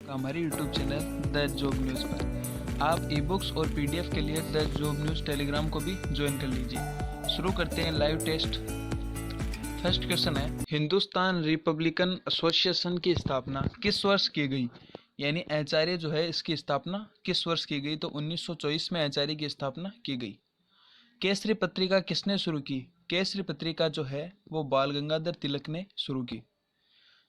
हमारे YouTube channel the job news पर। आप ई बुक्स और पीडीएफ के लिए द जॉब न्यूज़ टेलीग्राम को भी ज्वाइन कर लीजिए। शुरू करते हैं लाइव टेस्ट। फर्स्ट क्वेश्चन है, हिंदुस्तान रिपब्लिकन एसोसिएशन की स्थापना किस वर्ष की गई? यानी एचआरए जो है इसकी स्थापना किस वर्ष की गई? तो 1924 में एचआरए की स्थापना की गई। केसरी पत्रिका किसने शुरू की? केसरी पत्रिका जो है वो बाल गंगाधर तिलक ने शुरू की।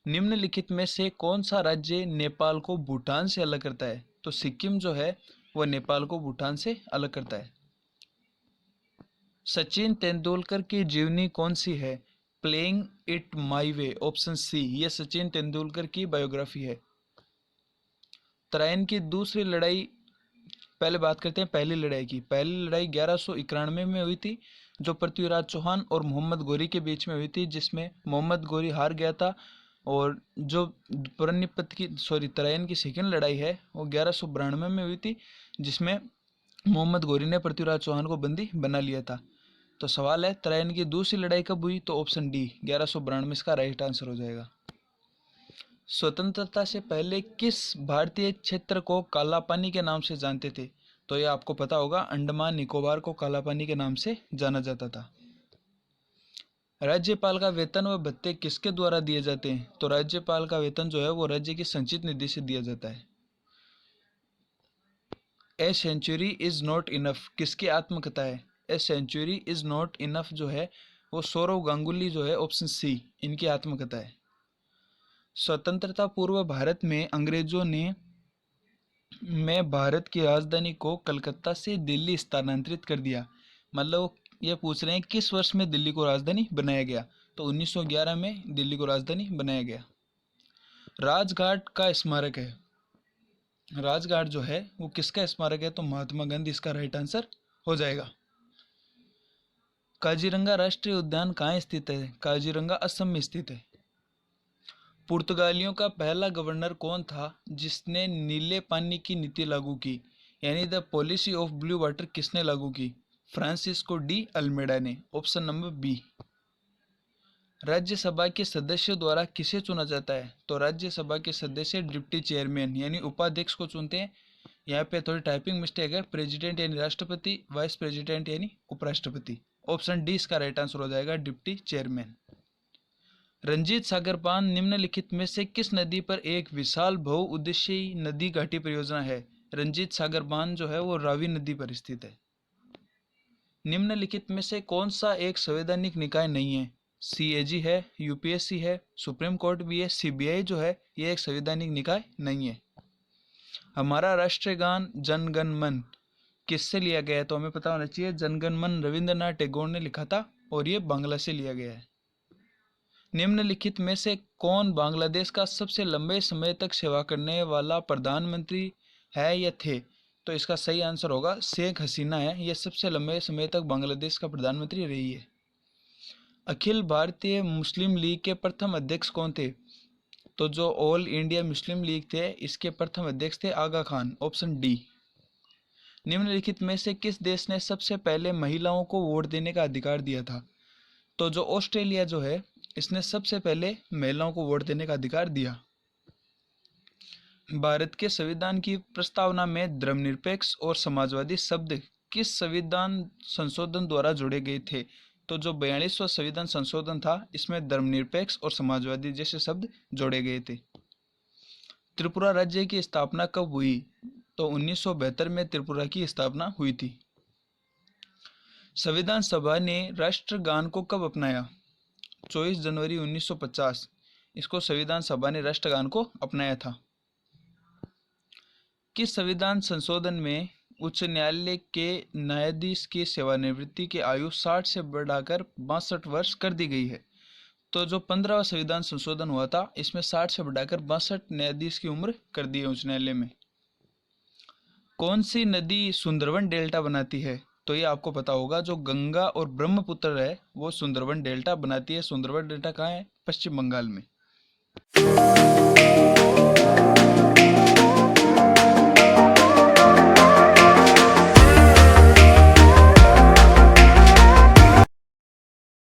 निम्नलिखित में से कौन सा राज्य नेपाल को भूटान से अलग करता है? तो सिक्किम जो है वह नेपाल को भूटान से अलग करता है। सचिन तेंदुलकर की जीवनी कौन सी है? Playing it my way, option C, यह सचिन तेंदुलकर की बायोग्राफी है। तराइन की दूसरी लड़ाई, पहले बात करते हैं पहली लड़ाई की। पहली लड़ाई 1191 में हुई थी, जो पृथ्वीराज चौहान और मोहम्मद गोरी के बीच में हुई थी, जिसमें मोहम्मद गोरी हार गया था। और जो तराइन की सेकंड लड़ाई है वो 1192 में हुई थी, जिसमें मोहम्मद गोरी ने पृथ्वीराज चौहान को बंदी बना लिया था। तो सवाल है तराइन की दूसरी लड़ाई कब हुई? तो ऑप्शन डी 1192 इसका राइट आंसर हो जाएगा। स्वतंत्रता से पहले किस भारतीय क्षेत्र को काला पानी के नाम से जानते थे? तो ये आपको पता होगा, अंडमान निकोबार को काला पानी के नाम से जाना जाता था। राज्यपाल का वेतन व भत्ते किसके द्वारा दिए जाते हैं? तो राज्यपाल का वेतन जो है वो राज्य की संचित निधि से दिया जाता है। A century is not enough किसकी आत्मकथा है? A century is not enough जो है वो सौरव गांगुली जो है, ऑप्शन सी, इनकी आत्मकथा है। स्वतंत्रता पूर्व भारत में अंग्रेजों ने भारत की राजधानी को कलकत्ता से दिल्ली स्थानांतरित कर दिया। मतलब ये पूछ रहे हैं किस वर्ष में दिल्ली को राजधानी बनाया गया? तो 1911 में दिल्ली को राजधानी बनाया गया। राजघाट का स्मारक है, राजघाट जो है वो किसका स्मारक है? तो महात्मा गांधी इसका राइट आंसर हो जाएगा। काजीरंगा राष्ट्रीय उद्यान कहाँ स्थित है? काजीरंगा असम में स्थित है। पुर्तगालियों का पहला गवर्नर कौन था जिसने नीले पानी की नीति लागू की? यानी the policy of blue water किसने लागू की? फ्रांसिस्को डी अल्मेडा ने, ऑप्शन नंबर बी। राज्यसभा के सदस्यों द्वारा किसे चुना जाता है? तो राज्यसभा के सदस्य डिप्टी चेयरमैन यानी उपाध्यक्ष को चुनते हैं। यहाँ पे थोड़ी टाइपिंग मिस्टेक है, प्रेसिडेंट यानी राष्ट्रपति, वाइस प्रेसिडेंट यानी उपराष्ट्रपति। ऑप्शन डी इसका राइट आंसर हो जाएगा, डिप्टी चेयरमैन। रंजीत सागर बांध निम्नलिखित में से किस नदी पर एक विशाल बहुउद्देशीय नदी घाटी परियोजना है? रंजीत सागर बांध जो है वो रावी नदी पर स्थित है। निम्नलिखित में से कौन सा एक संवैधानिक निकाय नहीं है? सीएजी है, यूपीएससी है, सुप्रीम कोर्ट भी है, सीबीआई जो है ये एक संवैधानिक निकाय नहीं है। हमारा राष्ट्रीय गान जन गण मन किससे लिया गया है? तो हमें पता होना चाहिए, जन गण मन रविंद्रनाथ टैगोर ने लिखा था और ये बांग्ला से लिया गया है। निम्नलिखित में से कौन बांग्लादेश का सबसे लंबे समय तक सेवा करने वाला प्रधानमंत्री है या थे? तो इसका सही आंसर होगा शेख हसीना है, यह सबसे लंबे समय तक बांग्लादेश का प्रधानमंत्री रही है। अखिल भारतीय मुस्लिम लीग के प्रथम अध्यक्ष कौन थे? तो जो ऑल इंडिया मुस्लिम लीग थे इसके प्रथम अध्यक्ष थे आगा खान, ऑप्शन डी। निम्नलिखित में से किस देश ने सबसे पहले महिलाओं को वोट देने का अधिकार दिया था? तो जो ऑस्ट्रेलिया जो है इसने सबसे पहले महिलाओं को वोट देने का अधिकार दिया। भारत के संविधान की प्रस्तावना में धर्मनिरपेक्ष और समाजवादी शब्द किस संविधान संशोधन द्वारा जोड़े गए थे? तो जो 42वां संविधान संशोधन था इसमें धर्मनिरपेक्ष और समाजवादी जैसे शब्द जोड़े गए थे। त्रिपुरा राज्य की स्थापना कब हुई? तो 1972 में त्रिपुरा की स्थापना हुई थी। संविधान सभा ने राष्ट्रगान को कब अपनाया? 24 जनवरी 1950 इसको संविधान सभा ने राष्ट्रगान को अपनाया था। किस संविधान संशोधन में उच्च न्यायालय के न्यायाधीश की सेवानिवृत्ति की आयु 60 से बढ़ाकर 62 वर्ष कर दी गई है? तो जो 15वां संविधान संशोधन हुआ था इसमें 60 से बढ़ाकर 62 न्यायाधीश की उम्र कर दी है उच्च न्यायालय में। कौन सी नदी सुंदरवन डेल्टा बनाती है? तो ये आपको पता होगा, जो गंगा और ब्रह्मपुत्र है वो सुंदरवन डेल्टा बनाती है। सुंदरवन डेल्टा कहाँ है? पश्चिम बंगाल में।